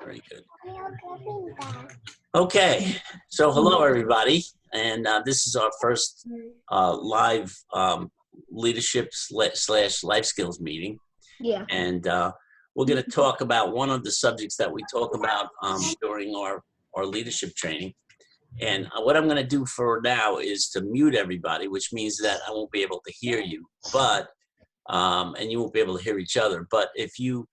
Very good. Okay, so hello everybody, and this is our first live leadership slash life skills meeting. Yeah. And we're going to talk about one of the subjects that we talk about during our leadership training. And what I'm going to do for now is to mute everybody, which means that I won't be able to hear you, but and you won't be able to hear each other. But if you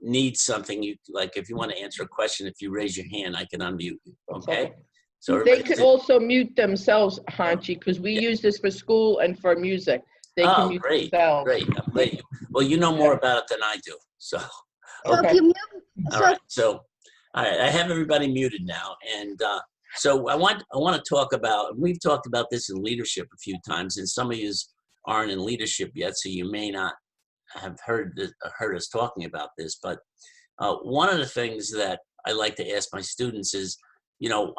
need something, if you want to answer a question, if you raise your hand, I can unmute you. Okay. So they can also mute themselves, Hanchi, because we use this for school and for music. They can mute themselves. Great. I'm glad you. Well, you know more about it than I do. So. Okay. So if you mute, all right. So, all right. I have everybody muted now, and so I want to talk about. We've talked about this in leadership a few times, and some of you aren't in leadership yet, so you may not have heard us talking about this. But one of the things that I like to ask my students is,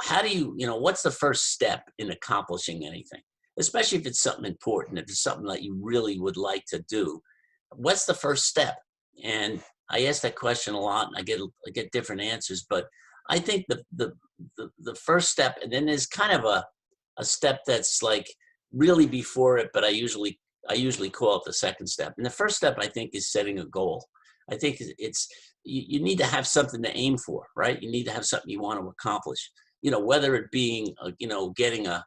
how do you, what's the first step in accomplishing anything? Especially if it's something important, if it's something that you really would like to do, what's the first step? And I ask that question a lot, and I get different answers. But I think the first step, and then there's kind of a step that's like really before it, but I usually call it the second step. And the first step, I think, is setting a goal. I think it's you need to have something to aim for, right? You need to have something you want to accomplish. Whether it being getting a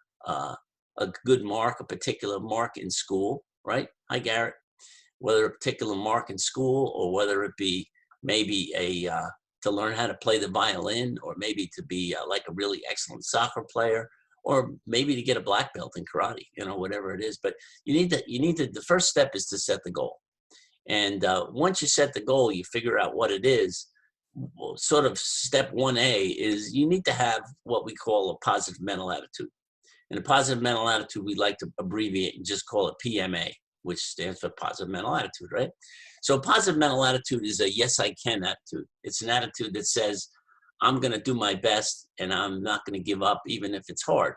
good mark, a particular mark in school, right? Hi, Garrett. Whether a particular mark in school, or whether it be maybe to learn how to play the violin, or maybe to be like a really excellent soccer player, or maybe to get a black belt in karate, whatever it is. But the first step is to set the goal. And once you set the goal, you figure out what it is. Well, sort of step 1A is you need to have what we call a positive mental attitude. And a positive mental attitude, we like to abbreviate and just call it PMA, which stands for positive mental attitude, right? So positive mental attitude is a yes, I can attitude. It's an attitude that says, I'm going to do my best, and I'm not going to give up even if it's hard.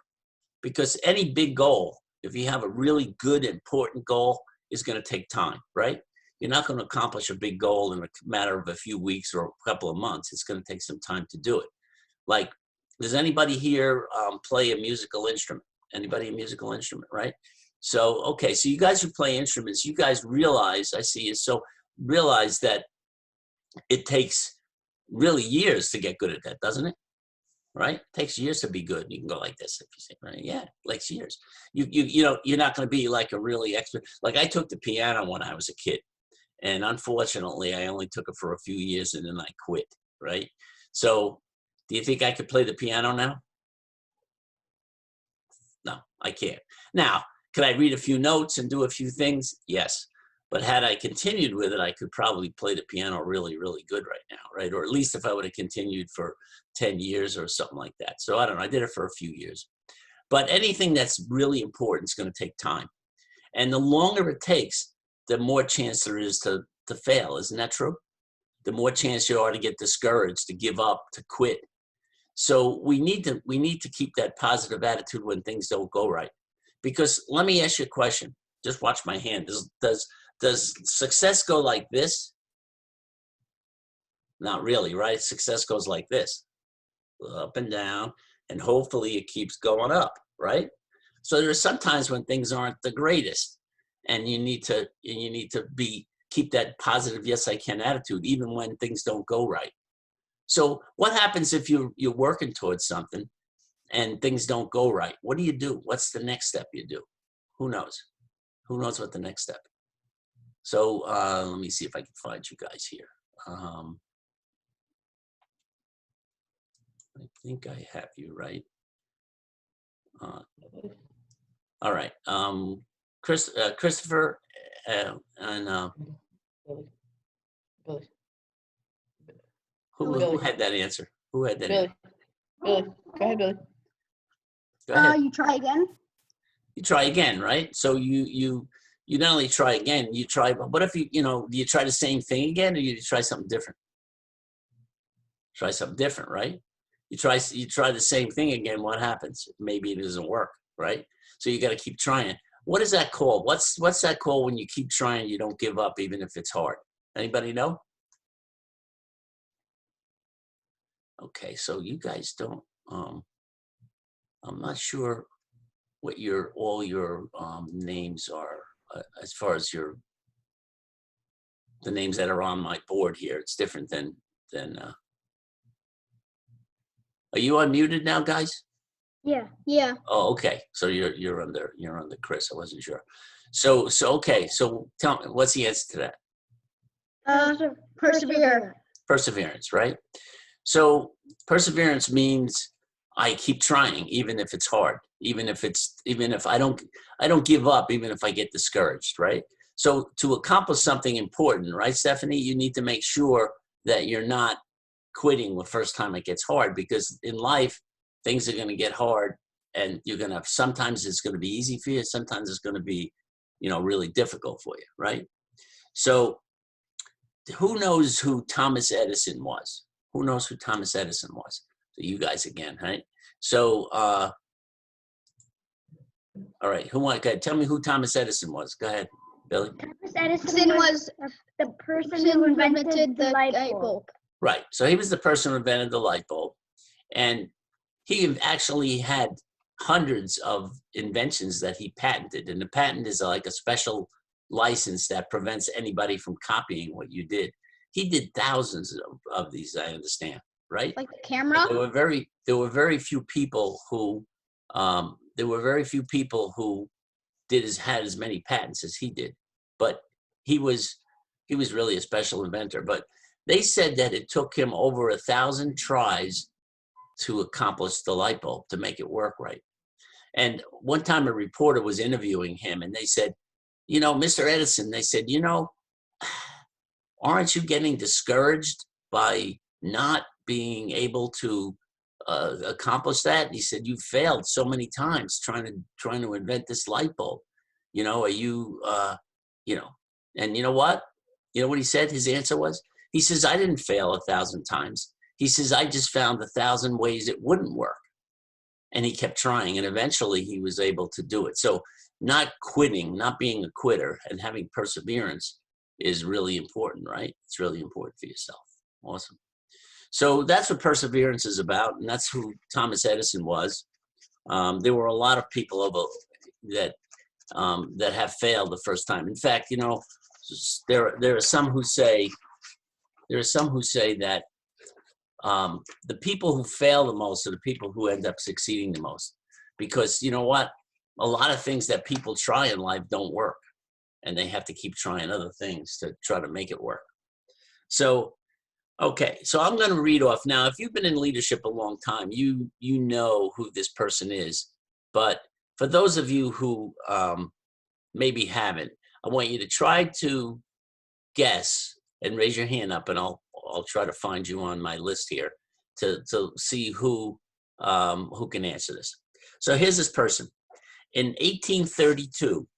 Because any big goal, if you have a really good, important goal, is going to take time, right? You're not going to accomplish a big goal in a matter of a few weeks or a couple of months. It's going to take some time to do it. Like, does anybody here play a musical instrument? Anybody a musical instrument, right? So, okay, so you guys who play instruments, you guys realize, realize that it takes really years to get good at that, doesn't it? Right? It takes years to be good. You can go like this if you say, right? Yeah, it takes years. You're not going to be like a really expert. Like I took the piano when I was a kid, and unfortunately, I only took it for a few years and then I quit. Right? So, do you think I could play the piano now? No, I can't. Now, could I read a few notes and do a few things? Yes. But had I continued with it, I could probably play the piano really, really good right now, right? Or at least if I would have continued for 10 years or something like that. So I don't know, I did it for a few years. But anything that's really important is going to take time. And the longer it takes, the more chance there is to fail. Isn't that true? The more chance you are to get discouraged, to give up, to quit. So we need to keep that positive attitude when things don't go right. Because let me ask you a question. Just watch my hand. Does success go like this? Not really, right? Success goes like this, up and down, and hopefully it keeps going up, right? So there's sometimes when things aren't the greatest, and you need to keep that positive yes I can attitude even when things don't go right. So what happens if you're working towards something and things don't go right? What do you do? What's the next step you do? Who knows? Who knows what the next step is? So let me see if I can find you guys here. I think I have you right. All right. Christopher and who had that answer? Who had that answer? Billy. Go ahead, Billy. Go ahead. You try again. You try again, right? So you not only try again, you try, but what if do you try the same thing again, or you try something different? Try something different, right? You try the same thing again, what happens? Maybe it doesn't work, right? So you got to keep trying. What is that called? What's that called when you keep trying, you don't give up even if it's hard? Anybody know? Okay, so you guys don't, I'm not sure what all your names are as far as the names that are on my board here. It's different than are you unmuted now, guys? Yeah. Yeah. Oh, okay. So you're under Chris. I wasn't sure. So okay. So tell me, what's the answer to that? Persevere. Perseverance, right? So perseverance means I keep trying, even if it's hard, even if I don't give up, even if I get discouraged, right? So to accomplish something important, right, Stephanie, you need to make sure that you're not quitting the first time it gets hard, because in life, things are going to get hard, and sometimes it's going to be easy for you. Sometimes it's going to be, really difficult for you, right? So who knows who Thomas Edison was? Who knows who Thomas Edison was? So you guys again, right? So, all right, tell me who Thomas Edison was. Go ahead, Billy. Thomas Edison was the person who invented the light bulb. Right, so he was the person who invented the light bulb. And he actually had hundreds of inventions that he patented. And the patent is like a special license that prevents anybody from copying what you did. He did thousands of these, I understand, right? Like the camera? There were very few people who had as many patents as he did. But he was really a special inventor. But they said that it took him over 1,000 tries to accomplish the light bulb, to make it work right. And one time a reporter was interviewing him, and they said, Mr. Edison, they said, aren't you getting discouraged by not being able to accomplish that? And he said, you failed so many times trying to invent this light bulb. Are you, and you know what? You know what he said? His answer was, he says, I didn't fail 1,000 times. He says, I just found 1,000 ways it wouldn't work. And he kept trying, and eventually he was able to do it. So not quitting, not being a quitter, and having perseverance is really important, right? It's really important for yourself. Awesome. So that's what perseverance is about, and that's who Thomas Edison was. There were a lot of people that have failed the first time. In fact, there are some who say that the people who fail the most are the people who end up succeeding the most, because you know what? A lot of things that people try in life don't work, and they have to keep trying other things to try to make it work. So, okay, so I'm going to read off now. If you've been in leadership a long time, you know who this person is. But for those of you who maybe haven't, I want you to try to guess and raise your hand up, and I'll try to find you on my list here to see who can answer this. So here's this person. In 1832,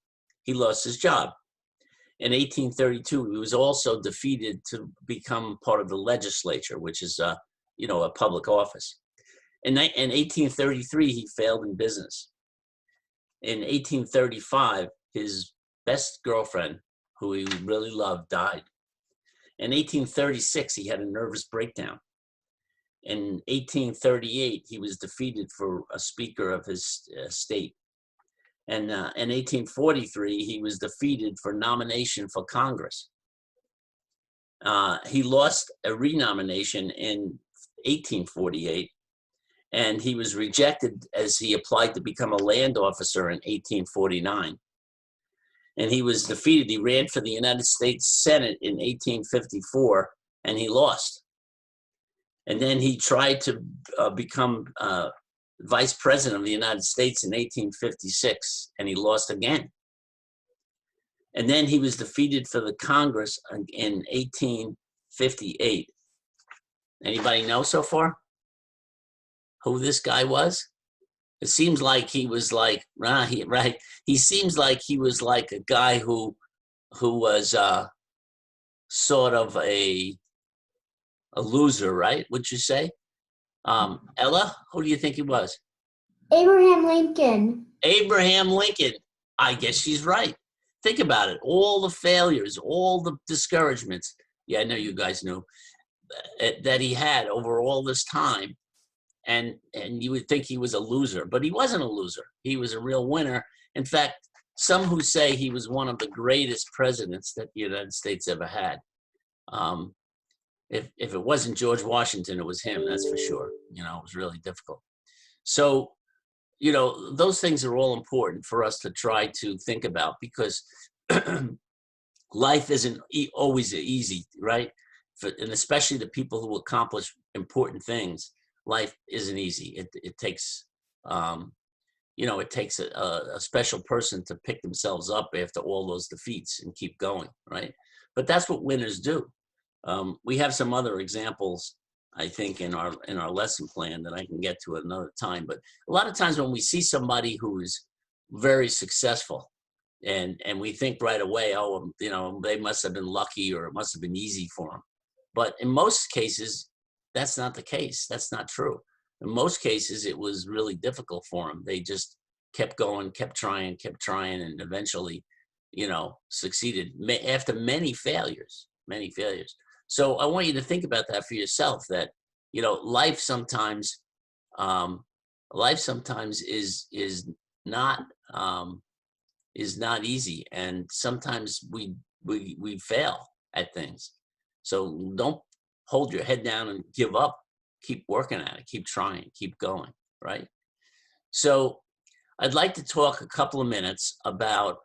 he lost his job. In 1832, he was also defeated to become part of the legislature, which is a public office. In 1833, he failed in business. In 1835, his best girlfriend, who he really loved, died. In 1836, he had a nervous breakdown. In 1838, he was defeated for a speaker of his state. And in 1843, he was defeated for nomination for Congress. He lost a renomination in 1848, and he was rejected as he applied to become a land officer in 1849. And he was defeated. He ran for the United States Senate in 1854, and he lost. And then he tried to become vice president of the United States in 1856, and he lost again. And then he was defeated for the Congress in 1858. Anybody know so far who this guy was? It seems like he was like, right. He seems like he was like a guy who was sort of a loser, right? Would you say? Ella, who do you think he was? Abraham Lincoln. Abraham Lincoln. I guess she's right. Think about it. All the failures, all the discouragements. Yeah, I know you guys knew. that he had over all this time. And you would think he was a loser, but he wasn't a loser. He was a real winner. In fact, some who say he was one of the greatest presidents that the United States ever had. If it wasn't George Washington, it was him, that's for sure. You know, it was really difficult. So, you know, those things are all important for us to try to think about, because life isn't always easy, right? And especially the people who accomplish important things, life isn't easy. It takes, you know, it takes a special person to pick themselves up after all those defeats and keep going, right? But that's what winners do. We have some other examples, I think, in our lesson plan that I can get to at another time. But a lot of times when we see somebody who is very successful, and we think right away, oh, you know, they must have been lucky, or it must have been easy for them. But in most cases, that's not the case. That's not true. In most cases, it was really difficult for them. They just kept going, kept trying, and eventually, you know, succeeded after many failures. So I want you to think about that for yourself, that, you know, life sometimes is not easy, and sometimes we fail at things. So don't hold your head down and give up. Keep working at it, keep trying, keep going, right? So I'd like to talk a couple of minutes about,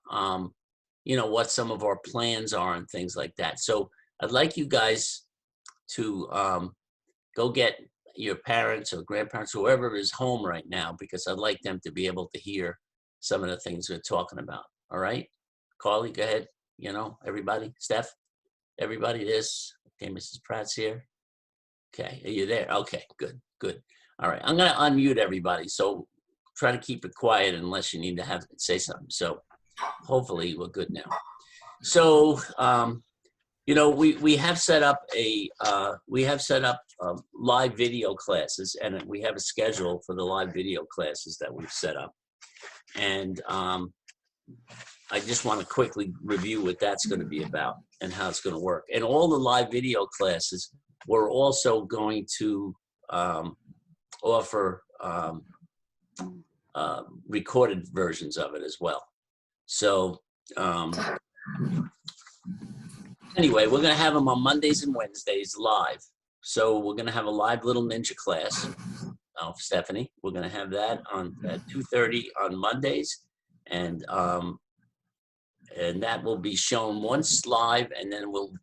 you know, what some of our plans are and things like that. So I'd like you guys to go get your parents or grandparents, whoever is home right now, because I'd like them to be able to hear some of the things we're talking about. All right? Carly, go ahead. You know, everybody. Steph, everybody, okay, Mrs. Pratt's here. Okay, are you there? Okay, good. All right, I'm gonna unmute everybody, so try to keep it quiet unless you need to say something. So hopefully we're good now. So, you know, we have set up live video classes, and we have a schedule for the live video classes that we've set up. And I just want to quickly review what that's going to be about and how it's going to work. And all the live video classes, we're also going to offer recorded versions of it as well. So anyway, we're going to have them on Mondays and Wednesdays live. So we're going to have a live little ninja class. Stephanie, we're going to have that at 2:30 on Mondays, and that will be shown once live, and then we'll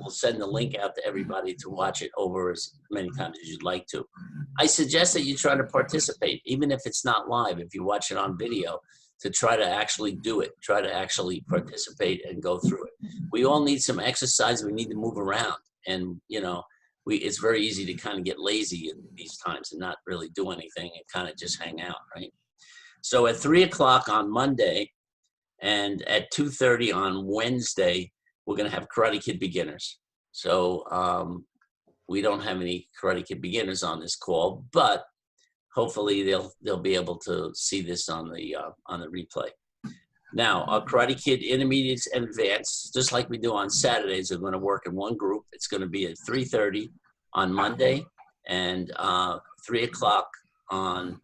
send the link out to everybody to watch it over as many times as you'd like to. I suggest that you try to participate, even if it's not live, if you watch it on video, to try to actually do it, try to actually participate and go through it. We all need some exercise. We need to move around, and, you know, it's very easy to kind of get lazy in these times and not really do anything and kind of just hang out, right? So at 3 o'clock on Monday and at 2:30 on Wednesday, we're going to have Karate Kid beginners. So we don't have any Karate Kid beginners on this call, but hopefully they'll be able to see this on the replay. Now, our Karate Kid intermediates and advanced, just like we do on Saturdays, are going to work in one group. It's going to be at 3:30 on Monday and 3 o'clock on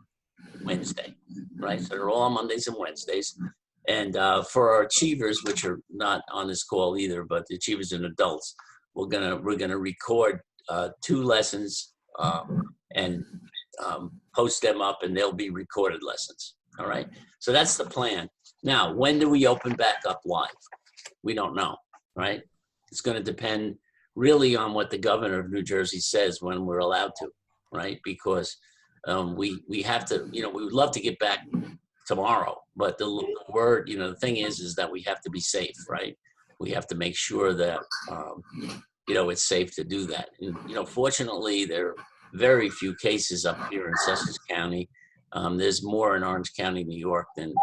Wednesday, right? So they're all on Mondays and Wednesdays. And for our achievers, which are not on this call either, but the achievers and adults, we're gonna record 2 lessons and post them up, and they'll be recorded lessons. All right. So that's the plan. Now, when do we open back up live? We don't know, right? It's going to depend really on what the governor of New Jersey says when we're allowed to, right? Because we have to, you know, we would love to get back tomorrow, but the word, you know, the thing is that we have to be safe, right? We have to make sure that, you know, it's safe to do that. And, you know, fortunately, there are very few cases up here in Sussex County. There's more in Orange County, New York than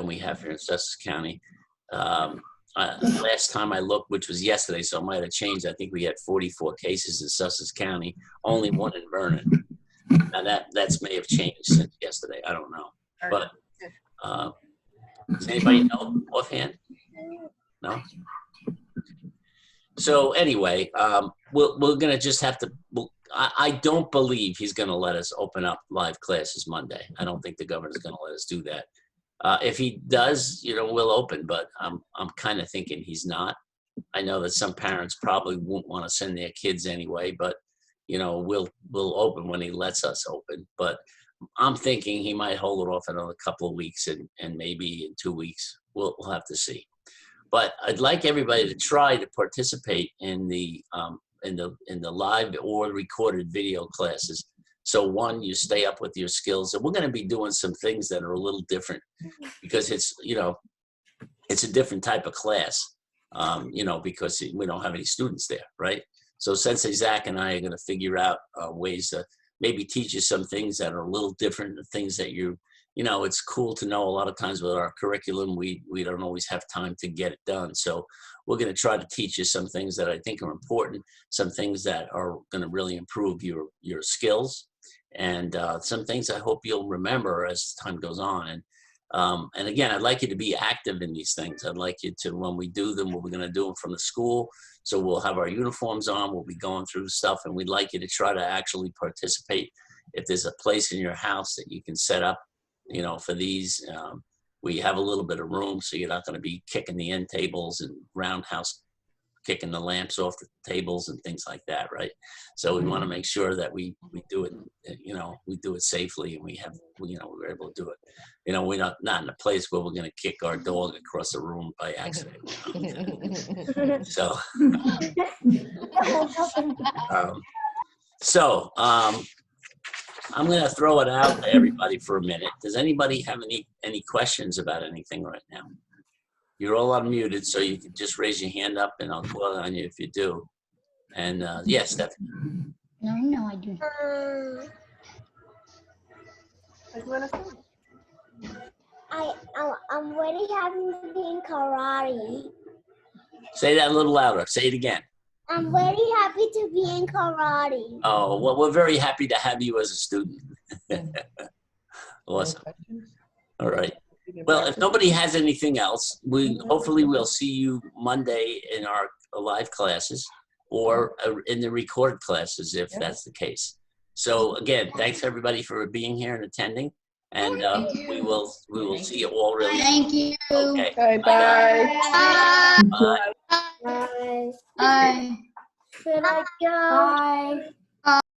we have here in Sussex County. Last time I looked, which was yesterday, so it might have changed. I think we had 44 cases in Sussex County, only 1 in Vernon. Now that's may have changed since yesterday. I don't know. But does anybody know offhand? No? So anyway, we're gonna just have to. I don't believe he's gonna let us open up live classes Monday. I don't think the governor's gonna let us do that. If he does, we'll open, but I'm kind of thinking he's not. I know that some parents probably won't want to send their kids anyway, but we'll open when he lets us open. But I'm thinking he might hold it off another couple of weeks, and maybe in 2 weeks we'll have to see. But I'd like everybody to try to participate in the live or recorded video classes. So one, you stay up with your skills, and we're going to be doing some things that are a little different because it's a different type of class, because we don't have any students there, right? So Sensei Zach and I are going to figure out ways to maybe teach you some things that are a little different, the things that it's cool to know. A lot of times with our curriculum, we don't always have time to get it done. So we're going to try to teach you some things that I think are important, some things that are going to really improve your skills, and some things I hope you'll remember as time goes on. And again, I'd like you to be active in these things. I'd like you to, when we do them, we're going to do them from the school. So we'll have our uniforms on, we'll be going through stuff, and we'd like you to try to actually participate. If there's a place in your house that you can set up, for these, we have a little bit of room, so you're not going to be kicking the end tables and roundhouse kicking the lamps off the tables and things like that, right? So we want to make sure that we do it, we do it safely, and we're able to do it. We're not in a place where we're going to kick our dog across the room by accident. So, I'm going to throw it out to everybody for a minute. Does anybody have any questions about anything right now? You're all unmuted, so you can just raise your hand up, and I'll call on you if you do. And yes, Stephanie. No, I do. I'm really happy to be in karate. Say that a little louder. Say it again. I'm very happy to be in karate. Oh, well, we're very happy to have you as a student. Awesome. All right. Well, if nobody has anything else, hopefully we'll see you Monday in our live classes or in the recorded classes if that's the case. So again, thanks everybody for being here and attending, and we will see you all really. Thank you. Okay. Bye bye. Bye. Bye. Bye. Should I go? Bye.